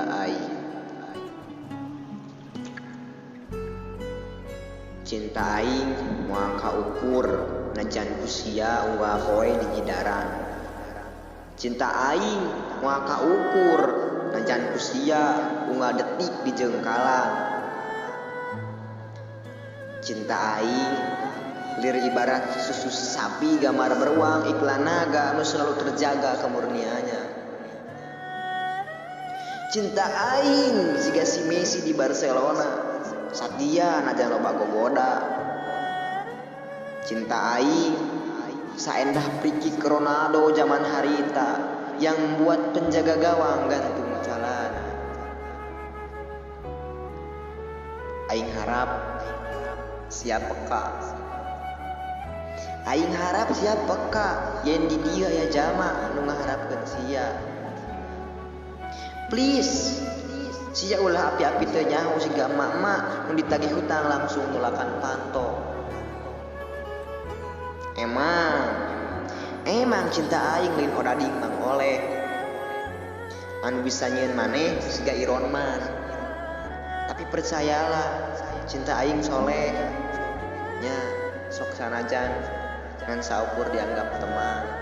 cinta aing. Cinta aing moal kaukur najan usia unggal poe di jidaran. Cinta aing moal kaukur najan usia unggal detik di jengkalan. Cinta aing lir ibarat susu sapi gambar beruang iklan naga anu selalu terjaga kemurniannya. Cinta aing siga si Messi di Barcelona, Satya najan loba gogoda. Cinta aing saendah Priki Ronaldo zaman harita yang membuat penjaga gawang gantung celana. Aing harap siap peka. Aing harap siap peka yen di dia ya jama anu ngaharapkeun sia. Please, sia ulah api-api teu nyaho siga emak-emak nu ditagih hutang langsung nulakan panto. Emang cinta aing lain odading Mang Oleh. Anu bisa nyieun maneh siga Iron Man. Tapi percayalah, cinta aing soleh. Nya sok sanajan ngan saukur dianggap teman.